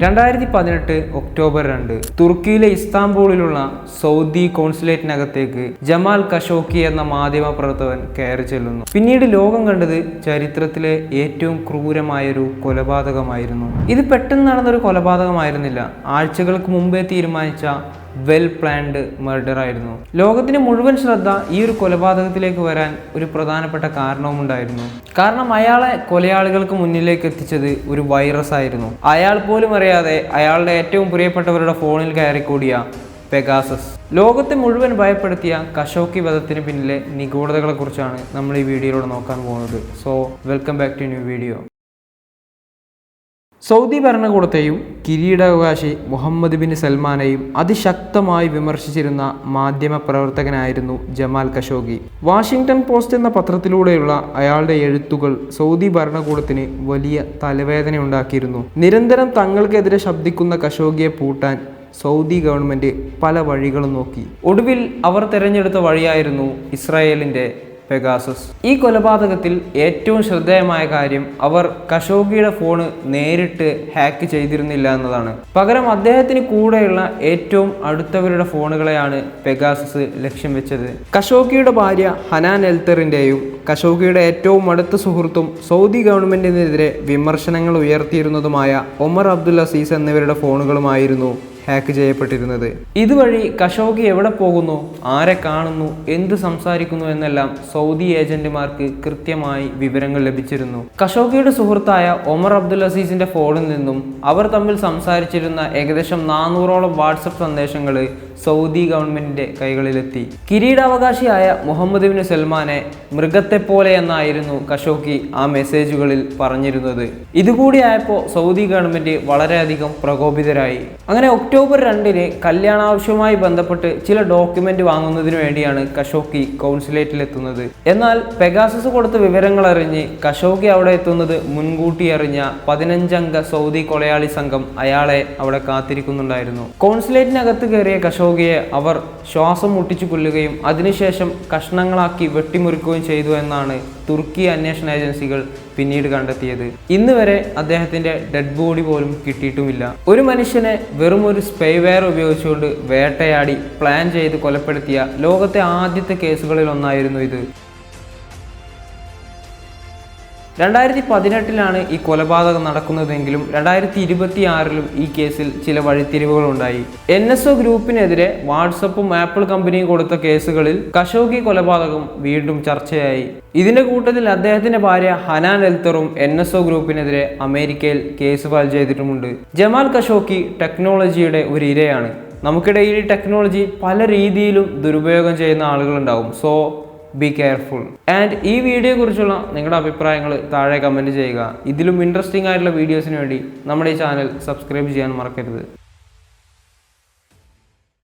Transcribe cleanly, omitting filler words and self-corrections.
2018 October 2 തുർക്കിയിലെ ഇസ്താംബൂളിലുള്ള Saudi കോൺസുലേറ്റിനകത്തേക്ക് Jamal Khashoggi എന്ന മാധ്യമ പ്രവർത്തകൻ കയറി ചെല്ലുന്നു. പിന്നീട് ലോകം കണ്ടത് ചരിത്രത്തിലെ ഏറ്റവും ക്രൂരമായൊരു കൊലപാതകമായിരുന്നു. ഇത് പെട്ടെന്ന് നടന്നൊരു കൊലപാതകമായിരുന്നില്ല. ആഴ്ചകൾക്ക് മുമ്പേ തീരുമാനിച്ച വെൽ പ്ലാൻഡ് മർഡർ ആയിരുന്നു. ലോകത്തിന് മുഴുവൻ ശ്രദ്ധ ഈ ഒരു കൊലപാതകത്തിലേക്ക് വരാൻ ഒരു പ്രധാനപ്പെട്ട കാരണവുമുണ്ടായിരുന്നു. കാരണം അയാളെ കൊലയാളികൾക്ക് മുന്നിലേക്ക് എത്തിച്ചത് ഒരു വൈറസ് ആയിരുന്നു. അയാൾ പോലും അറിയാതെ അയാളുടെ ഏറ്റവും പ്രിയപ്പെട്ടവരുടെ ഫോണിൽ കയറിക്കൂടിയ പെഗാസസ് ലോകത്തെ മുഴുവൻ ഭയപ്പെടുത്തിയ ഖഷോഗി വധത്തിന് പിന്നിലെ നിഗൂഢതകളെ കുറിച്ചാണ് നമ്മൾ ഈ വീഡിയോയിലൂടെ നോക്കാൻ പോകുന്നത്. So welcome back to new video. Saudi ഭരണകൂടത്തെയും കിരീടാവകാശി മുഹമ്മദ് ബിൻ സൽമാനെയും അതിശക്തമായി വിമർശിച്ചിരുന്ന മാധ്യമ പ്രവർത്തകനായിരുന്നു ജമാൽ ഖഷോഗി. വാഷിംഗ്ടൺ പോസ്റ്റ് എന്ന പത്രത്തിലൂടെയുള്ള അയാളുടെ എഴുത്തുകൾ സൗദി ഭരണകൂടത്തിന് വലിയ തലവേദനയുണ്ടാക്കിയിരുന്നു. നിരന്തരം തങ്ങൾക്കെതിരെ ശബ്ദിക്കുന്ന ഖഷോഗിയെ പൂട്ടാൻ സൗദി ഗവൺമെന്റ് പല വഴികളും നോക്കി. ഒടുവിൽ അവർ തിരഞ്ഞെടുത്ത വഴിയായിരുന്നു ഇസ്രായേലിന്റെ പെഗാസസ്. ഈ കൊലപാതകത്തിൽ ഏറ്റവും ശ്രദ്ധേയമായ കാര്യം അവർ ഖഷോഗിയുടെ ഫോണ് നേരിട്ട് ഹാക്ക് ചെയ്തിരുന്നില്ല എന്നതാണ്. പകരം അദ്ദേഹത്തിന് കൂടെയുള്ള ഏറ്റവും അടുത്തവരുടെ ഫോണുകളെയാണ് പെഗാസസ് ലക്ഷ്യം വെച്ചത്. ഖഷോഗിയുടെ ഭാര്യ ഹനാൻ എൽത്തറിന്റെയും ഖഷോഗിയുടെ ഏറ്റവും അടുത്ത സുഹൃത്തും സൗദി ഗവൺമെന്റിനെതിരെ വിമർശനങ്ങൾ ഉയർത്തിയിരുന്നതുമായ ഒമർ അബ്ദുൽ അസീസ് എന്നിവരുടെ ഫോണുകളുമായിരുന്നു ഹാക്ക് ചെയ്യപ്പെട്ടിരുന്നത്. ഇതുവഴി ഖഷോഗി എവിടെ പോകുന്നു, ആരെ കാണുന്നു, എന്ത് സംസാരിക്കുന്നു എന്നെല്ലാം സൗദി ഏജന്റുമാർക്ക് കൃത്യമായി വിവരങ്ങൾ ലഭിച്ചിരുന്നു. ഖഷോഗിയുടെ സുഹൃത്തായ ഒമർ അബ്ദുൽ അസീസിന്റെ ഫോണിൽ നിന്നും അവർ തമ്മിൽ സംസാരിച്ചിരുന്ന ഏകദേശം 400ഓളം വാട്സപ്പ് സന്ദേശങ്ങൾ സൗദി ഗവൺമെന്റിന്റെ കൈകളിലെത്തി. കിരീടാവകാശിയായ മുഹമ്മദ് ബിൻ സൽമാനെ മൃഗത്തെപ്പോലെ എന്നായിരുന്നു ഖഷോഗി ആ മെസ്സേജുകളിൽ പറഞ്ഞിരുന്നത്. ഇതുകൂടിയായപ്പോൾ സൗദി ഗവൺമെന്റ് വളരെയധികം പ്രകോപിതരായി. അങ്ങനെ ഒക്ടോബർ 2 കല്യാണാവശ്യവുമായി ബന്ധപ്പെട്ട് ചില ഡോക്യുമെന്റ് വാങ്ങുന്നതിന് വേണ്ടിയാണ് ഖഷോഗി കോൺസുലേറ്റിലെത്തുന്നത്. എന്നാൽ പെഗാസസ് കൊടുത്ത വിവരങ്ങൾ അറിഞ്ഞ് ഖഷോഗി അവിടെ എത്തുന്നത് മുൻകൂട്ടി അറിഞ്ഞ 15 അംഗ സൗദി കൊലയാളി സംഘം അയാളെ അവിടെ കാത്തിരിക്കുന്നുണ്ടായിരുന്നു. കോൺസുലേറ്റിനകത്ത് കയറിയ ഖഷോഗിയെ അവർ ശ്വാസം മുട്ടിച്ചു കൊല്ലുകയും അതിനുശേഷം കഷ്ണങ്ങളാക്കി വെട്ടിമുറിക്കുകയും ചെയ്തു എന്നാണ് തുർക്കി അന്വേഷണ ഏജൻസികൾ പിന്നീട് കണ്ടെത്തിയത്. ഇന്ന് വരെ അദ്ദേഹത്തിന്റെ ഡെഡ് ബോഡി പോലും കിട്ടിയിട്ടുമില്ല. ഒരു മനുഷ്യനെ വെറും ഒരു സ്പൈവെയർ ഉപയോഗിച്ചുകൊണ്ട് വേട്ടയാടി പ്ലാൻ ചെയ്ത് കൊലപ്പെടുത്തിയ ലോകത്തെ ആദ്യത്തെ കേസുകളിൽ ഒന്നായിരുന്നു ഇത്. 2018 ഈ കൊലപാതകം നടക്കുന്നതെങ്കിലും 2026 ഈ കേസിൽ ചില വഴിത്തിരിവുകളുണ്ടായി. NSO ഗ്രൂപ്പിനെതിരെ വാട്സപ്പും ആപ്പിൾ കമ്പനിയും കൊടുത്ത കേസുകളിൽ ഖഷോഗി കൊലപാതകം വീണ്ടും ചർച്ചയായി. ഇതിന്റെ കൂട്ടത്തിൽ അദ്ദേഹത്തിന്റെ ഭാര്യ ഹനാൻ എൽത്തറും NSO ഗ്രൂപ്പിനെതിരെ അമേരിക്കയിൽ കേസ് ഫയൽ ചെയ്തിട്ടുമുണ്ട്. ജമാൽ ഖഷോഗി ടെക്നോളജിയുടെ ഒരു ഇരയാണ്. നമുക്കിടയിൽ ഈ ടെക്നോളജി പല രീതിയിലും ദുരുപയോഗം ചെയ്യുന്ന ആളുകളുണ്ടാവും. So be careful. ആൻഡ് ഈ വീഡിയോയെ കുറിച്ചുള്ള നിങ്ങളുടെ അഭിപ്രായങ്ങൾ താഴെ കമൻറ്റ് ചെയ്യുക. ഇതിലും ഇൻട്രസ്റ്റിംഗ് ആയിട്ടുള്ള വീഡിയോസിന് വേണ്ടി നമ്മുടെ ഈ ചാനൽ സബ്സ്ക്രൈബ് ചെയ്യാൻ മറക്കരുത്.